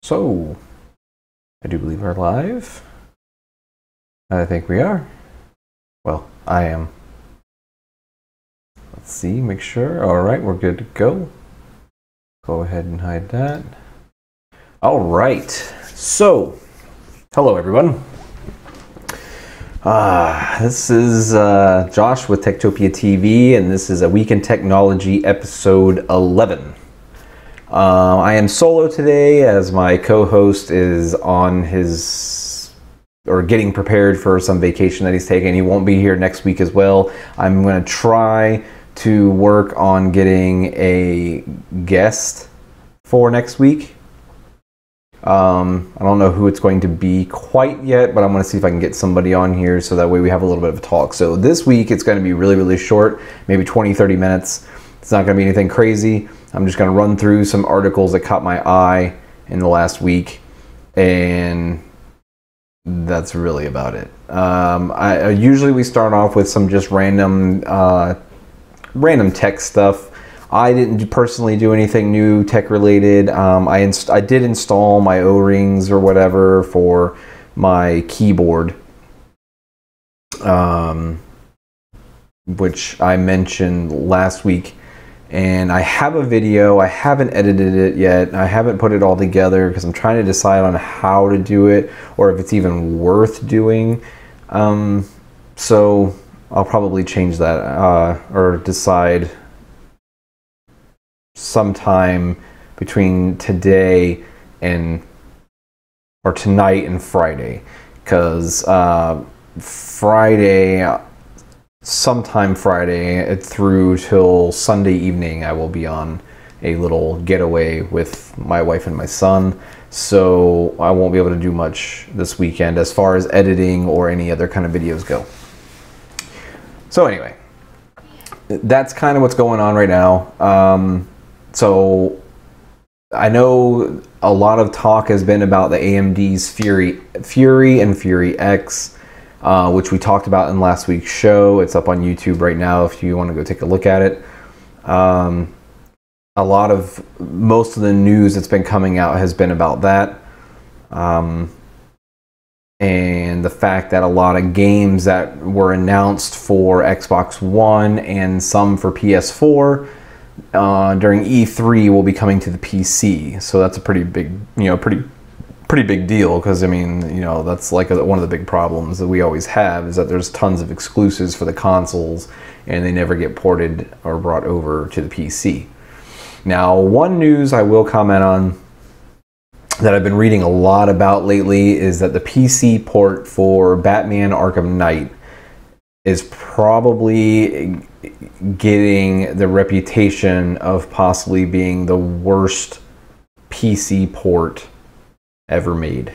So, I do believe we're live. I think we are. Well, I am. Let's see, make sure. All right, we're good to go. Go ahead and hide that. All right, so, hello everyone. This is Josh with TektopiaTV, and this is a Week in Technology episode 11. I am solo today as my co-host is on getting prepared for some vacation that he's taking. He won't be here next week as well. I'm going to try to work on getting a guest for next week. I don't know who it's going to be quite yet, but I'm going to see if I can get somebody on here so that way we have a little bit of a talk. So this week it's going to be really, really short, maybe 20-30 minutes. It's not going to be anything crazy. I'm just going to run through some articles that caught my eye in the last week, and that's really about it. Usually we start off with some just random tech stuff. I didn't personally do anything new tech related. I did install my O-rings or whatever for my keyboard, which I mentioned last week. And I have a video. I haven't edited it yet. I haven't put it all together because I'm trying to decide on how to do it or if it's even worth doing. So I'll probably change that or decide sometime between today or tonight and Friday, because sometime Friday through till Sunday evening I will be on a little getaway with my wife and my son, so I won't be able to do much this weekend as far as editing or any other kind of videos go. So anyway, that's kind of what's going on right now. So I know a lot of talk has been about the AMD's Fury and Fury X, which we talked about in last week's show. It's up on YouTube right now if you want to go take a look at it. Most of the news that's been coming out has been about that. And the fact that a lot of games that were announced for Xbox One and some for PS4 during E3 will be coming to the PC. So that's a pretty big, pretty big deal, because I mean, that's like one of the big problems that we always have, is that there's tons of exclusives for the consoles and they never get ported or brought over to the PC. Now, one news I will comment on that I've been reading a lot about lately is that the PC port for Batman Arkham Knight is probably getting the reputation of possibly being the worst PC port ever made.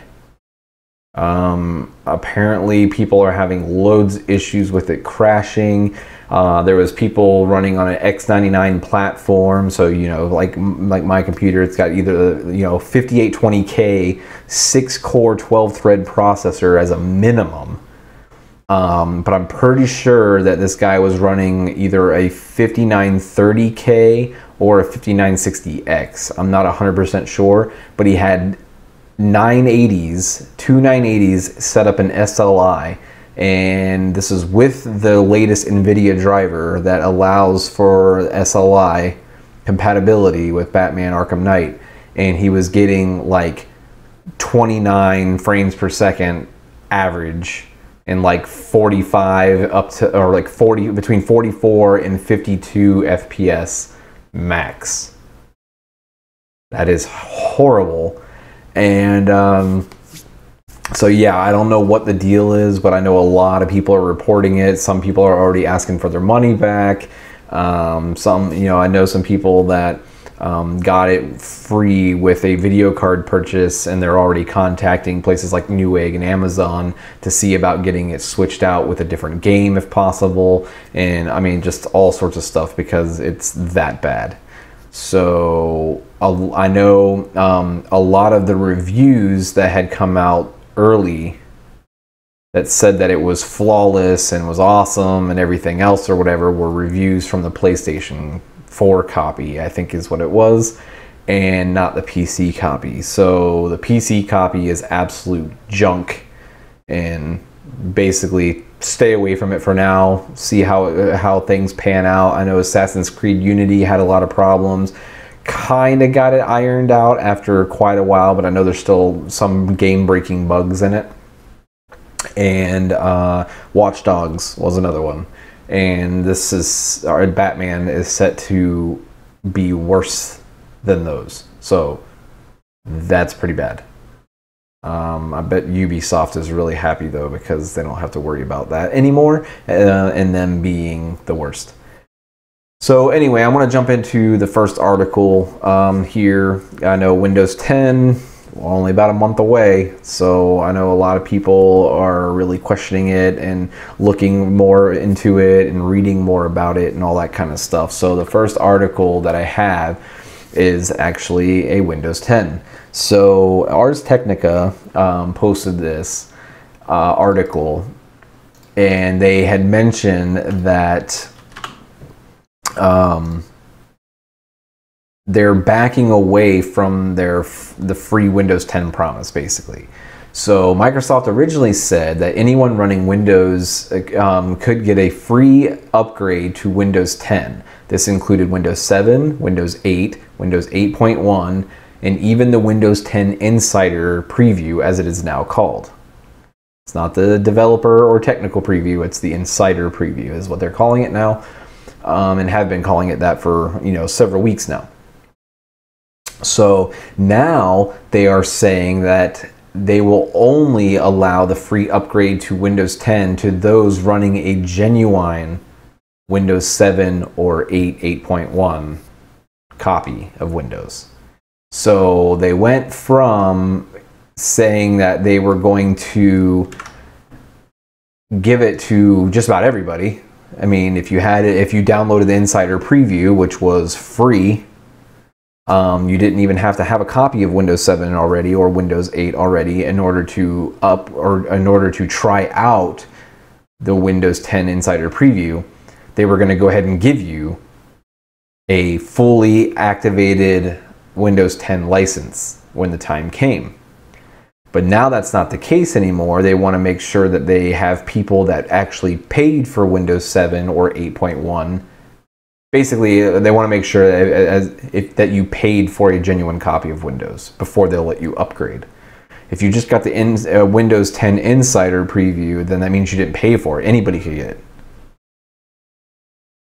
Apparently people are having loads of issues with it crashing. There was people running on an X99 platform, so like my computer, it's got either 5820K 6-core 12-thread processor as a minimum, but I'm pretty sure that this guy was running either a 5930K or a 5960X. I'm not 100% sure, but he had two 980s set up in SLI, and this is with the latest NVIDIA driver that allows for SLI compatibility with Batman Arkham Knight, and he was getting like 29 frames per second average and like 45 up to, or like 40, between 44 and 52 FPS max. That is horrible. And so yeah, I don't know what the deal is, but I know a lot of people are reporting it. Some people are already asking for their money back. I know some people that got it free with a video card purchase, and they're already contacting places like Newegg and Amazon to see about getting it switched out with a different game if possible. And I mean, just all sorts of stuff, because it's that bad. So I know a lot of the reviews that had come out early that said that it was flawless and was awesome and everything else or whatever were reviews from the PlayStation 4 copy, I think is what it was. and not the PC copy. So the PC copy is absolute junk, and basically stay away from it for now. See how things pan out. I know Assassin's Creed Unity had a lot of problems. Kind of got it ironed out after quite a while, but I know there's still some game-breaking bugs in it. And Watch Dogs was another one. And this is, our Batman is set to be worse than those. So that's pretty bad. I bet Ubisoft is really happy though, because they don't have to worry about that anymore, and them being the worst. So anyway, I want to jump into the first article here. I know Windows 10, only about a month away, so I know a lot of people are really questioning it and looking more into it and reading more about it and all that kind of stuff. So the first article that I have is actually a Windows 10. So Ars Technica posted this article, and they had mentioned that they're backing away from the free Windows 10 promise, basically. So Microsoft originally said that anyone running Windows could get a free upgrade to Windows 10. This included Windows 7, Windows 8, Windows 8.1, and even the Windows 10 Insider Preview, as it is now called. It's not the developer or technical preview, it's the Insider Preview is what they're calling it now, and have been calling it that for, you know, several weeks now. So now they are saying that they will only allow the free upgrade to Windows 10 to those running a genuine Windows 7 or 8, 8.1 copy of Windows. So they went from saying that they were going to give it to just about everybody. I mean, if you had it, if you downloaded the Insider Preview, which was free, you didn't even have to have a copy of Windows 7 already or Windows 8 already in order to try out the Windows 10 Insider Preview. They were going to go ahead and give you a fully activated Windows 10 license when the time came. But now that's not the case anymore. They want to make sure that they have people that actually paid for Windows 7 or 8.1. Basically, they want to make sure that you paid for a genuine copy of Windows before they'll let you upgrade. If you just got the Windows 10 Insider Preview, then that means you didn't pay for it. Anybody could get it.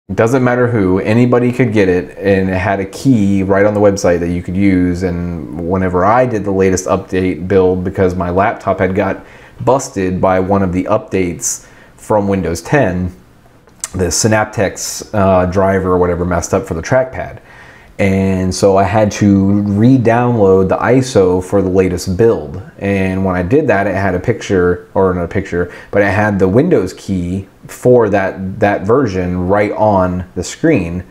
It doesn't matter who, anybody could get it, and it had a key right on the website that you could use. And whenever I did the latest update build, because my laptop had got busted by one of the updates from Windows 10, the Synaptex driver or whatever messed up for the trackpad. And so I had to re-download the ISO for the latest build. And when I did that, it had a picture, or not a picture, but it had the Windows key for that version right on the screen.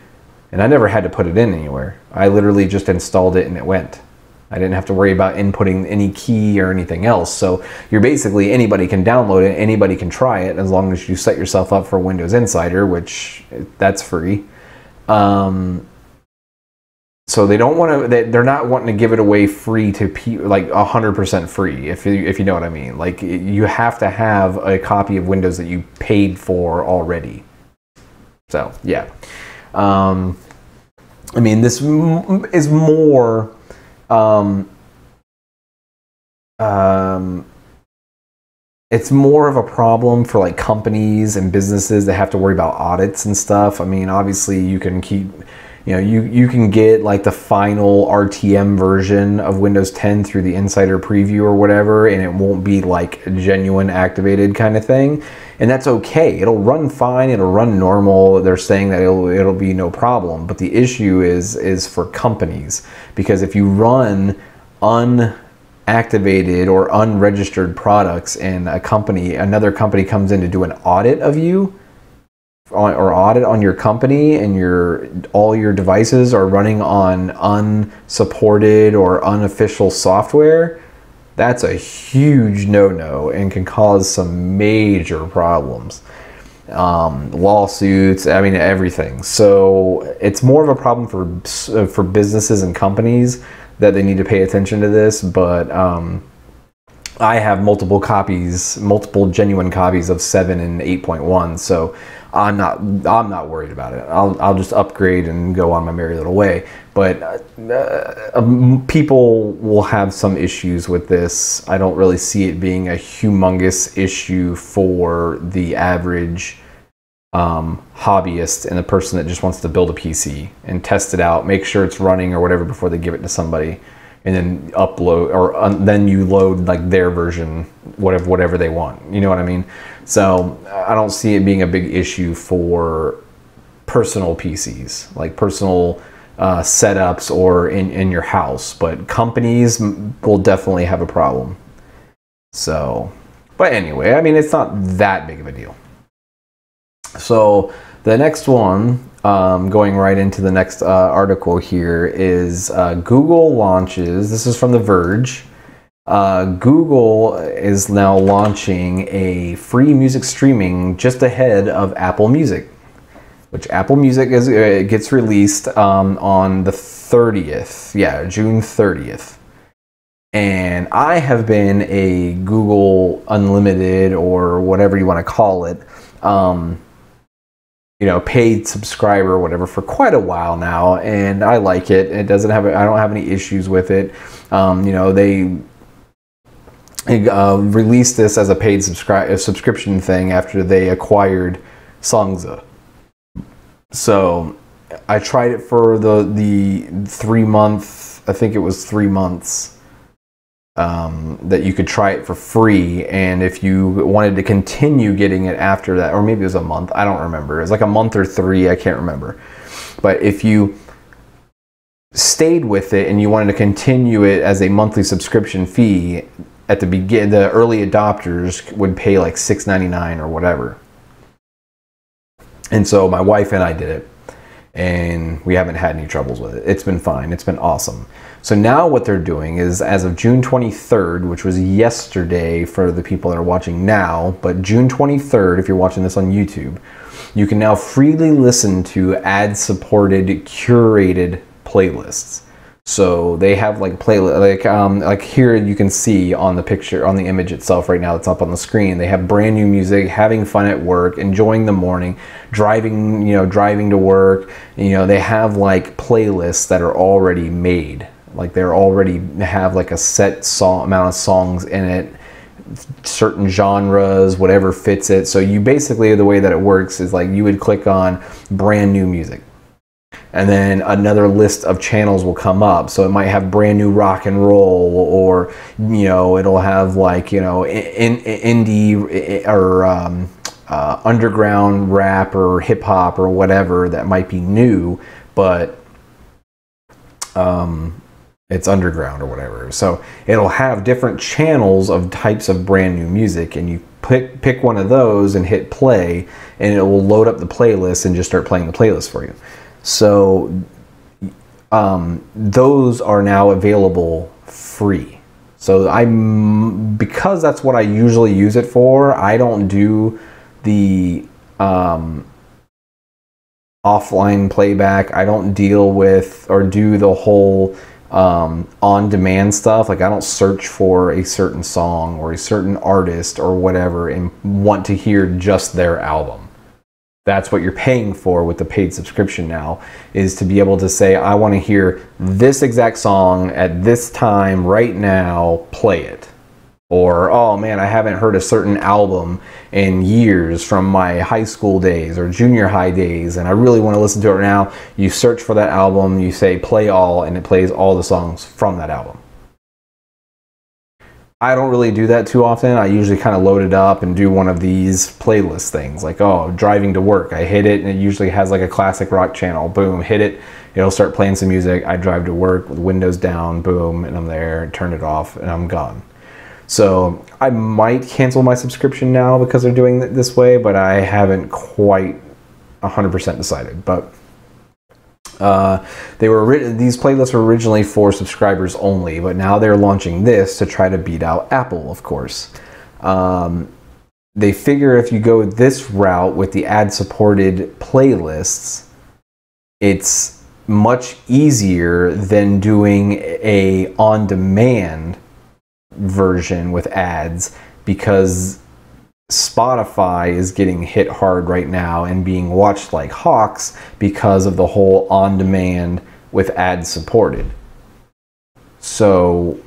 And I never had to put it in anywhere. I literally just installed it and it went. I didn't have to worry about inputting any key or anything else. So you're basically, anybody can download it, anybody can try it, as long as you set yourself up for Windows Insider, which that's free. So they don't want to. They're not wanting to give it away free to people, like 100% free. If you know what I mean. Like, you have to have a copy of Windows that you paid for already. So yeah, I mean, this is more. It's more of a problem for like companies and businesses that have to worry about audits and stuff. I mean, obviously you can keep. You know, you can get like the final RTM version of Windows 10 through the Insider Preview or whatever, and it won't be like a genuine activated kind of thing. And that's okay. It'll run fine. It'll run normal. They're saying that it'll be no problem. But the issue is for companies, because if you run unactivated or unregistered products and another company comes in to do an audit of you, or audit on your company, and all your devices are running on unsupported or unofficial software, that's a huge no-no and can cause some major problems. lawsuits, I mean everything. So it's more of a problem for businesses and companies that they need to pay attention to this. But I have multiple genuine copies of 7 and 8.1, so I'm not worried about it. I'll just upgrade and go on my merry little way. But people will have some issues with this. I don't really see it being a humongous issue for the average hobbyist and the person that just wants to build a PC and test it out, make sure it's running or whatever before they give it to somebody, and then upload, or then you load like their version, whatever they want. You know what I mean? So I don't see it being a big issue for personal PCs, like personal setups or in your house, but companies will definitely have a problem. So, but anyway, I mean, it's not that big of a deal. So the next one, going right into the next article here, is Google launches, this is from The Verge, Google is now launching a free music streaming just ahead of Apple Music, which Apple Music gets released on the 30th, yeah, June 30th. And I have been a Google Unlimited, or whatever you want to call it, you know, paid subscriber or whatever for quite a while now, and I like it. It doesn't have, I don't have any issues with it. You know, they released this as a paid subscription thing after they acquired Songza. So I tried it for the 3 month, I think it was 3 months, that you could try it for free, and if you wanted to continue getting it after that, or maybe it was a month, I don't remember, it was like a month or 3, I can't remember, but if you stayed with it and you wanted to continue it as a monthly subscription fee, at the early adopters would pay like $6.99 or whatever. And so my wife and I did it, and we haven't had any troubles with it. It's been fine. It's been awesome. So now what they're doing is, as of June 23rd, which was yesterday for the people that are watching now, but June 23rd, if you're watching this on YouTube, you can now freely listen to ad-supported, curated playlists. So they have like playlist, like here you can see on the picture, on the image itself right now that's up on the screen, they have brand new music, having fun at work, enjoying the morning, driving to work. You know, they have like playlists that are already made. Like they're already have like a set amount of songs in it, certain genres, whatever fits it. So you basically, the way that it works is like you would click on brand new music, and then another list of channels will come up. So it might have brand new rock and roll, or, you know, it'll have like, you know, indie or underground rap or hip hop or whatever that might be new, but it's underground or whatever. So it'll have different channels of types of brand new music, and you pick one of those and hit play, and it will load up the playlist and just start playing the playlist for you. So those are now available free. So because that's what I usually use it for, I don't do the offline playback. I don't deal with or do the whole on-demand stuff. Like I don't search for a certain song or a certain artist or whatever and want to hear just their album. That's what you're paying for with the paid subscription now, is to be able to say, I want to hear this exact song at this time right now, play it. Or, oh man, I haven't heard a certain album in years from my high school days or junior high days, and I really want to listen to it now. You search for that album, you say play all, and it plays all the songs from that album. I don't really do that too often. I usually kind of load it up and do one of these playlist things, like, oh, driving to work. I hit it and it usually has like a classic rock channel. Boom, hit it. It'll start playing some music. I drive to work with windows down, boom, and I'm there, turn it off, and I'm gone. So I might cancel my subscription now because they're doing it this way, but I haven't quite 100% decided. But these playlists were originally for subscribers only, but now they're launching this to try to beat out Apple, of course. they figure if you go this route with the ad-supported playlists, it's much easier than doing a on-demand version with ads, because Spotify is getting hit hard right now and being watched like hawks because of the whole on-demand with ad-supported. So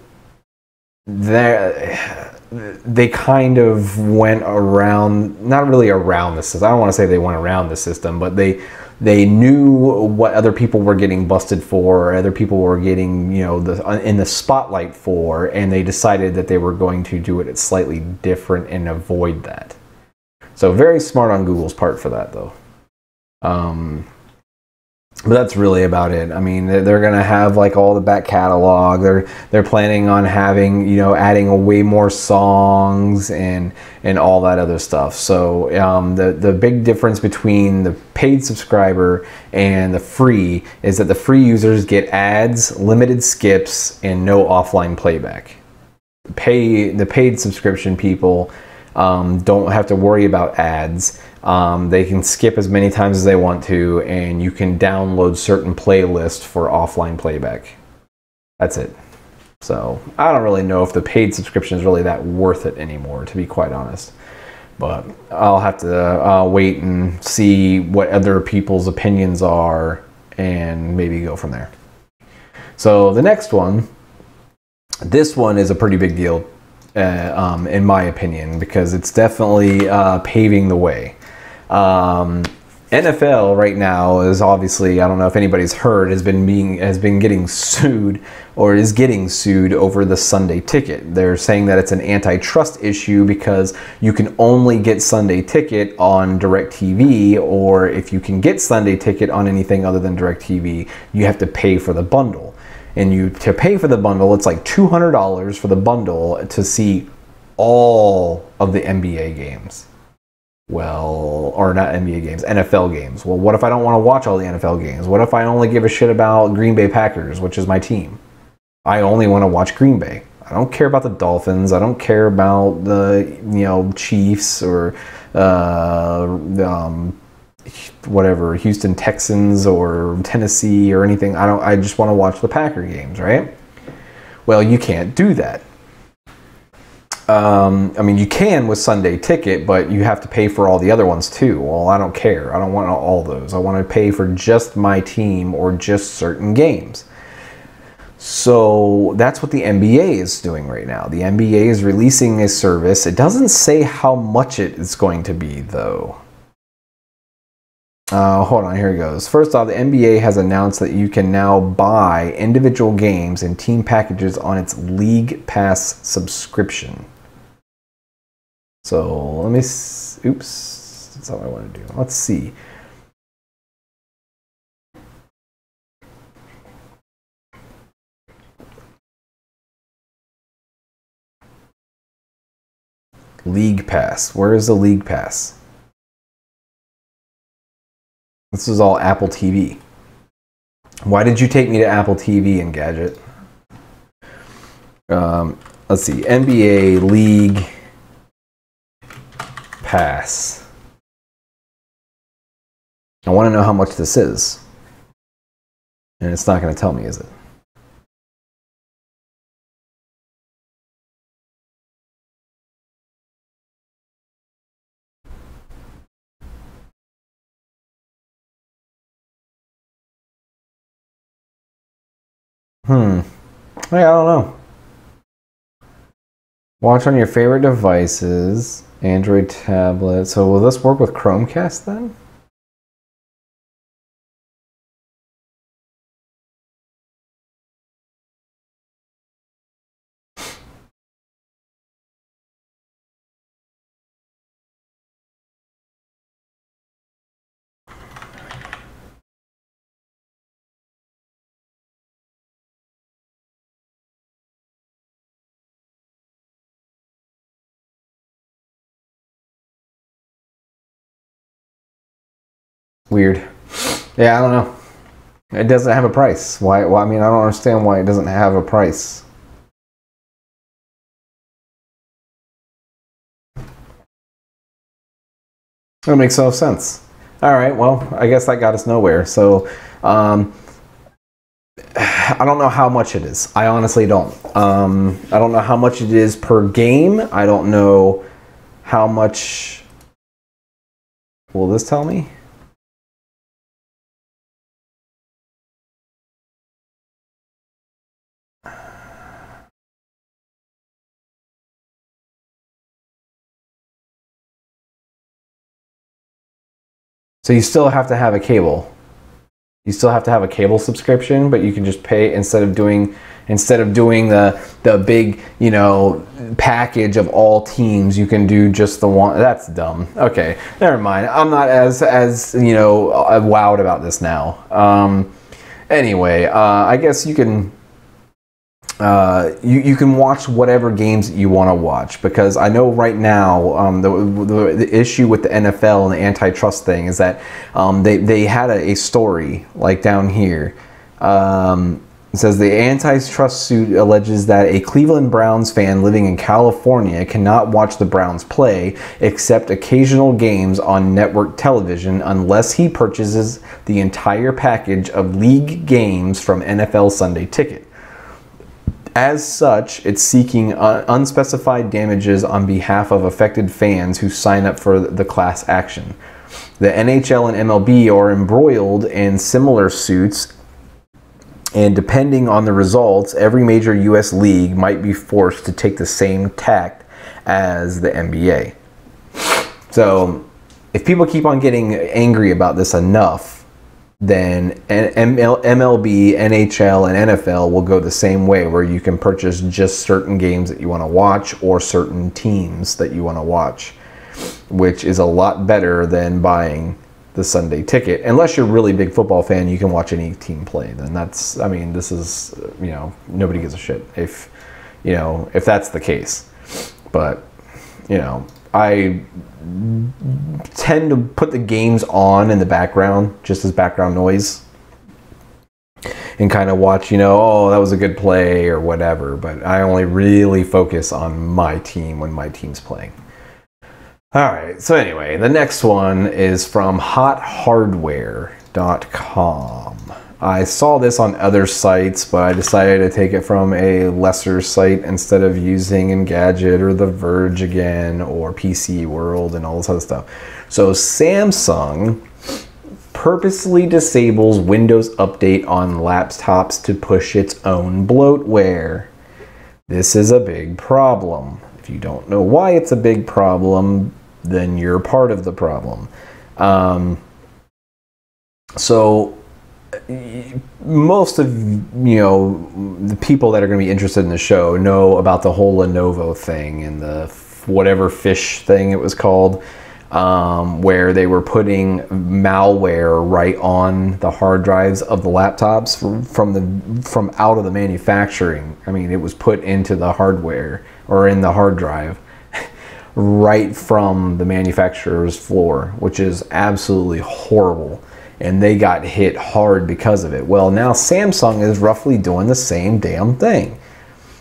they kind of went around, not really around the system. I don't want to say they went around the system, but they knew what other people were getting busted for, or other people were getting, you know, in the spotlight for, and they decided that they were going to do it slightly different and avoid that. So very smart on Google's part for that, though. But that's really about it. I mean, they're gonna have like all the back catalog. They're planning on having, you know, adding way more songs and all that other stuff. So the big difference between the paid subscriber and the free is that the free users get ads, limited skips, and no offline playback. The paid subscription people don't have to worry about ads. They can skip as many times as they want to, and you can download certain playlists for offline playback. That's it. So I don't really know if the paid subscription is really that worth it anymore, to be quite honest. But I'll have to wait and see what other people's opinions are and maybe go from there. So the next one, this one is a pretty big deal in my opinion, because it's definitely paving the way. NFL right now is obviously, I don't know if anybody's heard, has been getting sued, or is getting sued over the Sunday Ticket. They're saying that it's an antitrust issue because you can only get Sunday Ticket on DirecTV, or if you can get Sunday Ticket on anything other than DirecTV, you have to pay for the bundle. And to pay for the bundle, it's like $200 for the bundle to see all of the NBA games. Well, or not NBA games, NFL games. Well, what if I don't want to watch all the NFL games? What if I only give a shit about Green Bay Packers, which is my team? I only want to watch Green Bay. I don't care about the Dolphins. I don't care about the, you know, Chiefs or whatever, Houston Texans or Tennessee or anything. I just want to watch the Packer games, right? Well, you can't do that. I mean, you can with Sunday Ticket, but you have to pay for all the other ones too. Well, I don't care. I don't want all those. I want to pay for just my team or just certain games. So that's what the NBA is doing right now. The NBA is releasing a service. It doesn't say how much it is going to be, though. Hold on, here it goes. First off, the NBA has announced that you can now buy individual games and team packages on its League Pass subscription. So let me, oops, that's not what I want to do. Let's see. League Pass. Where is the League Pass? This is all Apple TV. Why did you take me to Apple TV, Engadget? Let's see. NBA League Pass. I want to know how much this is. And it's not going to tell me, is it? Yeah, I don't know. Watch on your favorite devices, Android tablet. So will this work with Chromecast then? Weird. Yeah, I don't know. It doesn't have a price. Why? Well, I mean, I don't understand why it doesn't have a price. That makes no sense. All right, well, I guess that got us nowhere. So, I don't know how much it is. I honestly don't. I don't know how much it is per game. I don't know how much. Will this tell me? So you still have to have a cable. You still have to have a cable subscription, but you can just pay instead of doing the big, you know, package of all teams. You can do just the one. That's dumb. Okay, never mind. I'm not as you know wowed about this now. Anyway, I guess you can. You can watch whatever games that you want to watch, because I know right now the issue with the NFL and the antitrust thing is that they had a story like down here. It says the antitrust suit alleges that a Cleveland Browns fan living in California cannot watch the Browns play except occasional games on network television unless he purchases the entire package of league games from NFL Sunday Ticket. As such, it's seeking unspecified damages on behalf of affected fans who sign up for the class action. The NHL and MLB are embroiled in similar suits, and depending on the results, every major U.S. league might be forced to take the same tack as the NBA. So, if people keep on getting angry about this enough, then MLB, NHL, and NFL will go the same way, where you can purchase just certain games that you want to watch or certain teams that you want to watch, which is a lot better than buying the Sunday Ticket. Unless you're a really big football fan, you can watch any team play. Then that's, I mean, this is, you know, nobody gives a shit if, you know, if that's the case. But, you know, I tend to put the games on in the background just as background noise and kind of watch, you know, oh, that was a good play or whatever, but I only really focus on my team when my team's playing. All right, so anyway, the next one is from hothardware.com. I saw this on other sites, but I decided to take it from a lesser site instead of using Engadget or The Verge again or PC World and all this other stuff. So Samsung purposely disables Windows Update on laptops to push its own bloatware. This is a big problem. If you don't know why it's a big problem, then you're part of the problem. So most of, you know, the people that are going to be interested in the show know about the whole Lenovo thing and the whatever fish thing it was called, where they were putting malware right on the hard drives of the laptops from out of the manufacturing. I mean, it was put into the hardware or in the hard drive right from the manufacturer's floor, which is absolutely horrible. And they got hit hard because of it. Well, now Samsung is roughly doing the same damn thing.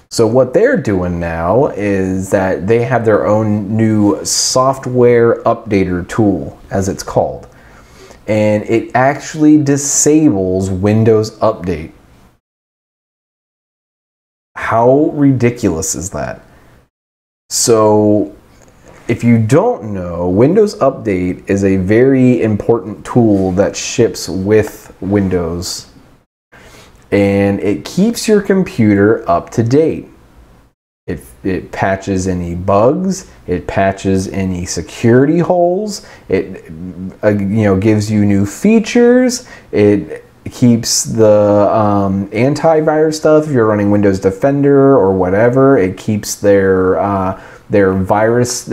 So what they're doing now is that they have their own new software updater tool, as it's called. And it actually disables Windows Update. How ridiculous is that? So if you don't know, Windows Update is a very important tool that ships with Windows, and it keeps your computer up to date. It patches any bugs, it patches any security holes, it gives you new features, it keeps the antivirus stuff if you're running Windows Defender or whatever. It keeps their virus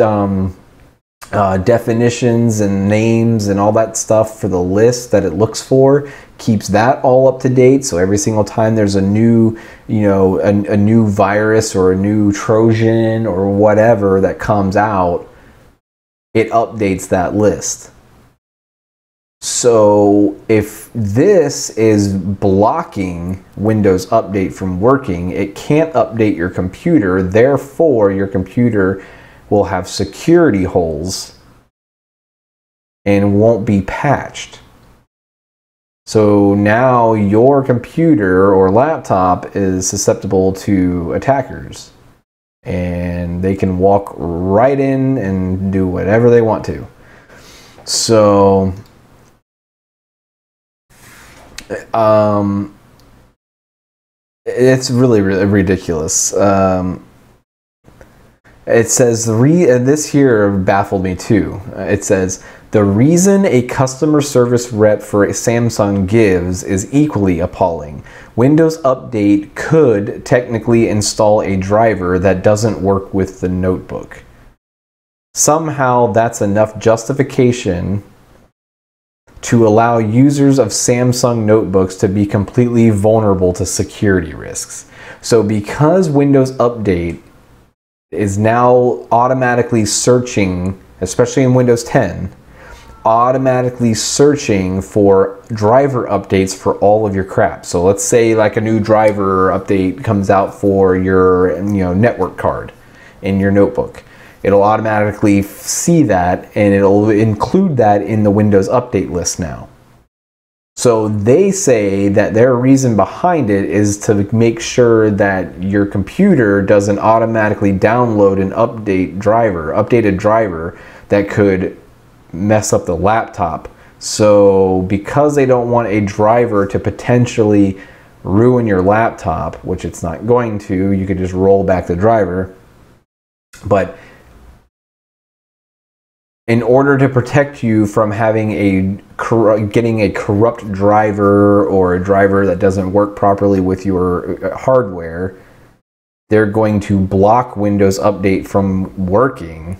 definitions and names and all that stuff for the list that it looks for, keeps that all up to date. So every single time there's a new, a new virus or a new Trojan or whatever that comes out, it updates that list. So if this is blocking Windows Update from working, it can't update your computer. Therefore, your computer will have security holes and won't be patched. So now your computer or laptop is susceptible to attackers, and they can walk right in and do whatever they want to. So it's really ridiculous. It says this here baffled me too. It says the reason a customer service rep for Samsung gives is equally appalling. Windows Update could technically install a driver that doesn't work with the notebook. Somehow that's enough justification to allow users of Samsung notebooks to be completely vulnerable to security risks. So because Windows Update is now automatically searching, especially in Windows 10, automatically searching for driver updates for all of your crap. So let's say like a new driver update comes out for your network card in your notebook. It'll automatically see that, and it'll include that in the Windows Update list now. So they say that their reason behind it is to make sure that your computer doesn't automatically download an updated driver that could mess up the laptop. So because they don't want a driver to potentially ruin your laptop, which it's not going to, you could just roll back the driver. But in order to protect you from having getting a corrupt driver or a driver that doesn't work properly with your hardware, they're going to block Windows Update from working.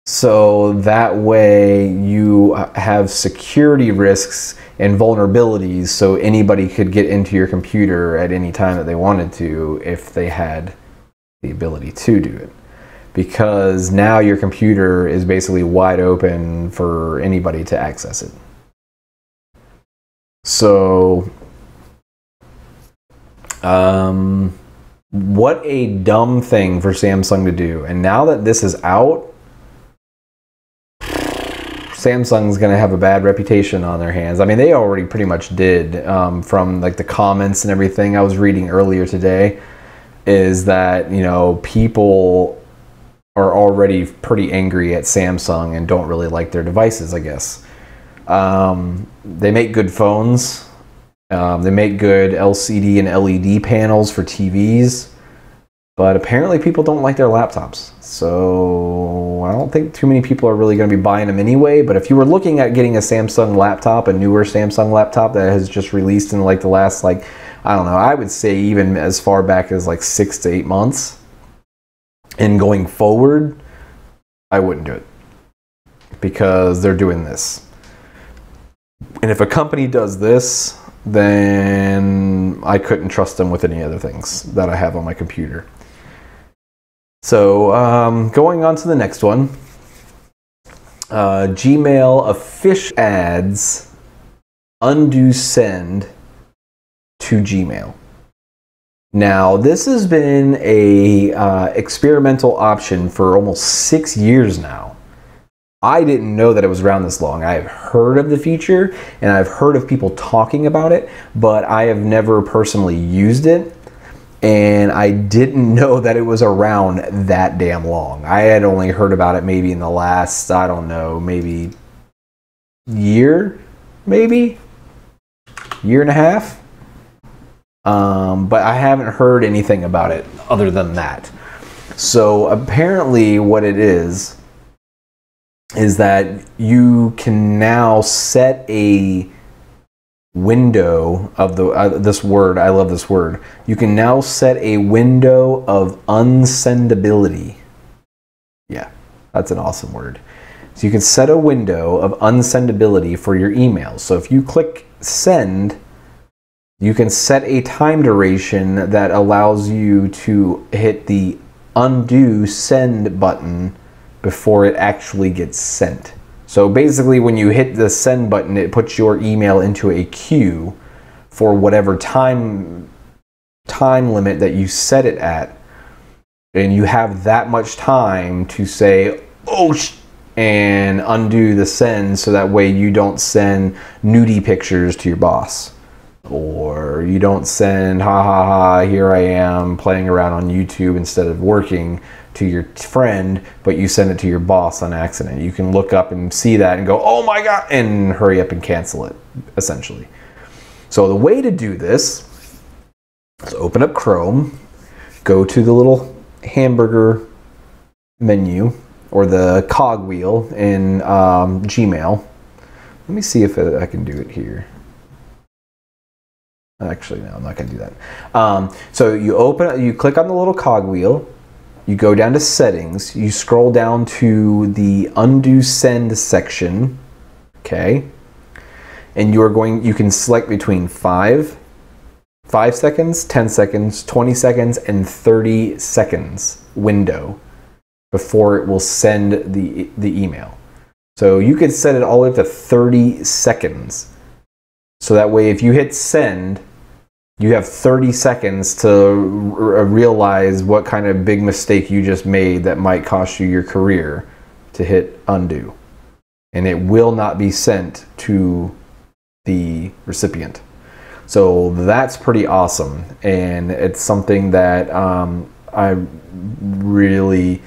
So that way you have security risks and vulnerabilities, so anybody could get into your computer at any time that they wanted to if they had the ability to do it. Because now your computer is basically wide open for anybody to access it. So, what a dumb thing for Samsung to do. And now that this is out, Samsung's going to have a bad reputation on their hands. I mean, they already pretty much did, from like the comments and everything I was reading earlier today, is that, people are already pretty angry at Samsung and don't really like their devices, I guess. They make good phones. They make good LCD and LED panels for TVs. But apparently people don't like their laptops. So I don't think too many people are really going to be buying them anyway. But if you were looking at getting a Samsung laptop, a newer Samsung laptop that has just released in like the last, I don't know, I would say even as far back as like 6 to 8 months, and going forward, I wouldn't do it because they're doing this. And if a company does this, then I couldn't trust them with any other things that I have on my computer. So going on to the next one, Gmail fish ads undo send to Gmail. Now, this has been a experimental option for almost 6 years now. I didn't know that it was around this long. I have heard of the feature, and I've heard of people talking about it, but I have never personally used it, and I didn't know that it was around that damn long. I had only heard about it maybe in the last, I don't know, maybe year and a half. But I haven't heard anything about it other than that. So apparently what it is that you can now set a window of this word. I love this word. You can now set a window of unsendability. Yeah, that's an awesome word. So you can set a window of unsendability for your emails. So if you click send, you can set a time duration that allows you to hit the undo send button before it actually gets sent. So basically when you hit the send button, it puts your email into a queue for whatever time limit that you set it at. And you have that much time to say, oh, and undo the send, so that way you don't send nudie pictures to your boss, or you don't send ha ha ha here I am playing around on YouTube instead of working to your friend, but you send it to your boss on accident. You can look up and see that and go, oh my god, and hurry up and cancel it, essentially. So the way to do this is open up Chrome, go to the little hamburger menu or the cog wheel in Gmail. Let me see if I can do it here. Actually, no, I'm not going to do that. So you click on the little cog wheel, you go down to settings, you scroll down to the undo send section, okay? And you can select between 5 seconds, 10 seconds, 20 seconds, and 30 seconds window before it will send the email. So you could set it all the way up to 30 seconds. So that way if you hit send, you have 30 seconds to realize what kind of big mistake you just made that might cost you your career, to hit undo. And it will not be sent to the recipient. So that's pretty awesome. And it's something that I really,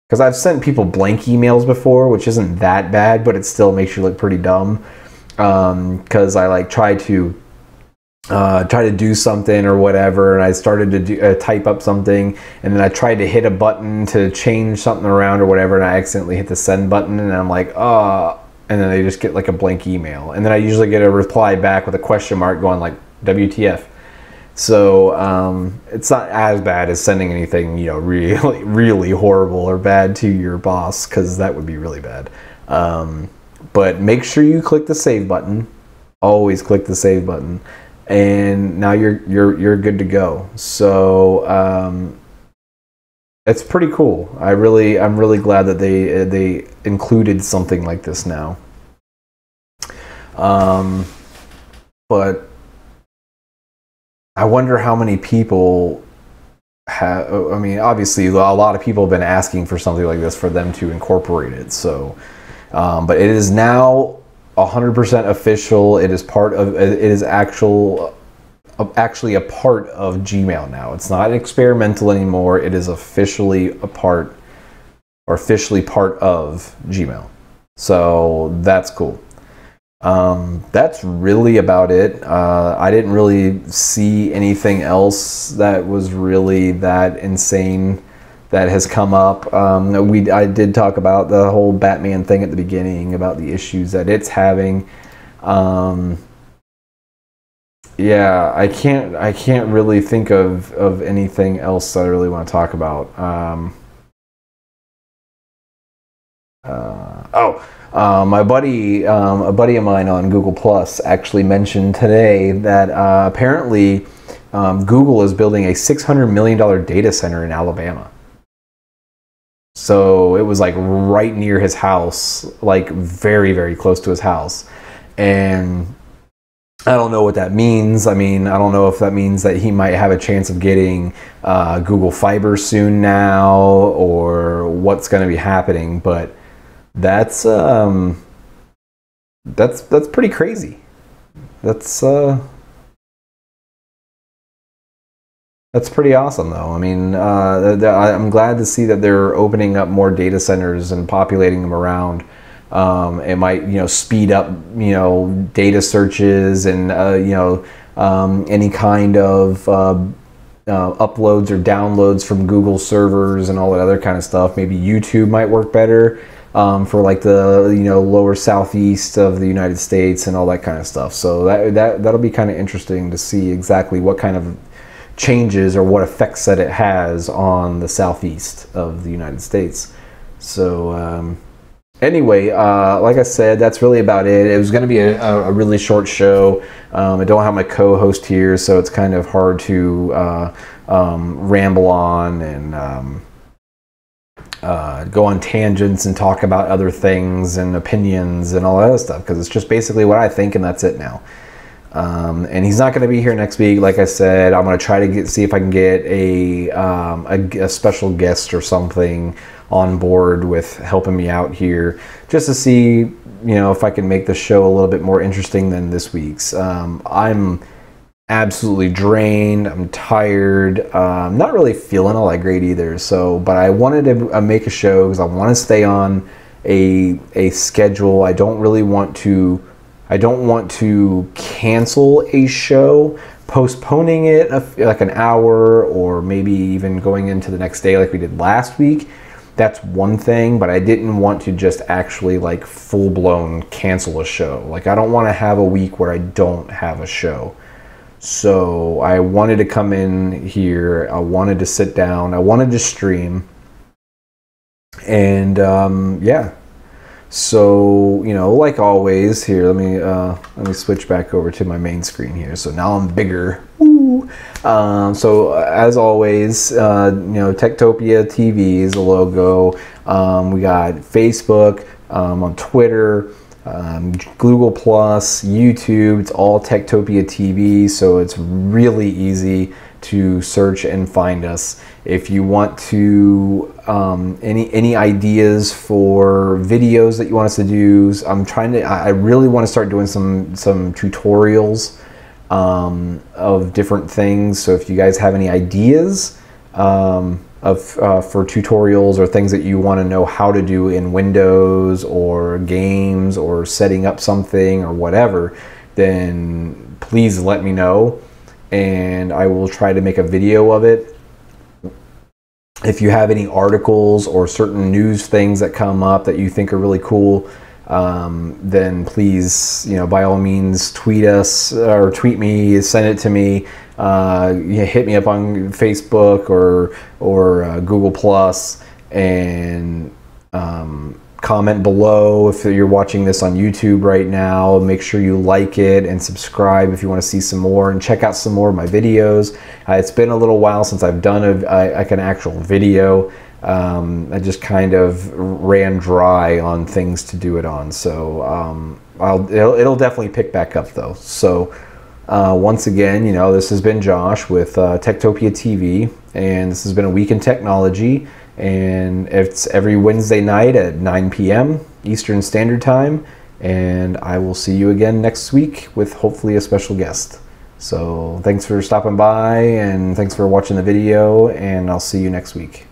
because I've sent people blank emails before, which isn't that bad, but it still makes you look pretty dumb. Because I like try to do something or whatever, and I started to type up something, and then I tried to hit a button to change something around or whatever, and I accidentally hit the send button, and I'm like, and then they just get like a blank email, and then I usually get a reply back with a question mark going like WTF. So it's not as bad as sending anything, you know, really really horrible or bad to your boss, because that would be really bad. But make sure you click the save button. Always click the save button, and now you're good to go. So it's pretty cool. I'm really glad that they included something like this now. But I wonder how many people have. I mean, obviously, a lot of people have been asking for something like this for them to incorporate it. So. But it is now 100% official. It is part of. It is actually a part of Gmail now. It's not experimental anymore. It is officially a part, or officially part of Gmail. So that's cool. That's really about it. I didn't really see anything else that was really that insane that has come up. I did talk about the whole Batman thing at the beginning, about the issues that it's having. Yeah, I can't really think of anything else that I really want to talk about. A buddy of mine on Google Plus actually mentioned today that apparently Google is building a $600 million data center in Alabama. So it was like right near his house, like very, very close to his house. And I don't know what that means. I mean, I don't know if that means that he might have a chance of getting Google Fiber soon now, or what's going to be happening. But that's pretty crazy. That's pretty awesome, though. I mean, I'm glad to see that they're opening up more data centers and populating them around. It might, speed up, data searches and, any kind of uploads or downloads from Google servers and all that other kind of stuff. Maybe YouTube might work better for like the, lower southeast of the United States and all that kind of stuff. So that'll be kind of interesting to see exactly what kind of changes or what effects that it has on the southeast of the United States. So anyway, like I said, that's really about it. It was going to be a really short show. I don't have my co-host here, so it's kind of hard to ramble on and go on tangents and talk about other things and opinions and all that other stuff, because it's just basically what I think, and that's it now. And he's not going to be here next week. Like I said, I'm going to try to see if I can get a special guest or something on board with helping me out here, just to see, you know, if I can make the show a little bit more interesting than this week's. I'm absolutely drained. I'm tired. I'm not really feeling all that great either. So, but I wanted to make a show because I want to stay on a schedule. I don't want to cancel a show. Postponing it like an hour or maybe even going into the next day like we did last week, that's one thing, but I didn't want to just actually like full-blown cancel a show. Like, I don't want to have a week where I don't have a show. So I wanted to come in here, I wanted to sit down, I wanted to stream, and yeah. So, you know, like always, here, let me switch back over to my main screen here. So now I'm bigger. Woo. So as always, you know, TektopiaTV's the logo. We got Facebook, on Twitter, Google Plus, YouTube. It's all Tektopia TV, so it's really easy to search and find us. If you want to any ideas for videos that you want us to do, I really want to start doing some tutorials of different things. So if you guys have any ideas for tutorials or things that you want to know how to do in Windows or games or setting up something or whatever, then please let me know and I will try to make a video of it. If you have any articles or certain news things that come up that you think are really cool, then please, you know, by all means, tweet us or tweet me, send it to me. Hit me up on Facebook or Google Plus, and comment below. If you're watching this on YouTube right now, make sure you like it and subscribe if you want to see some more, and check out some more of my videos. It's been a little while since I've done an actual video. I just kind of ran dry on things to do it on, so it'll definitely pick back up though. So once again, you know, this has been Josh with Tektopia TV, and this has been A Week in Technology, and it's every Wednesday night at 9 p.m. Eastern Standard Time, and I will see you again next week with hopefully a special guest. So thanks for stopping by, and thanks for watching the video, and I'll see you next week.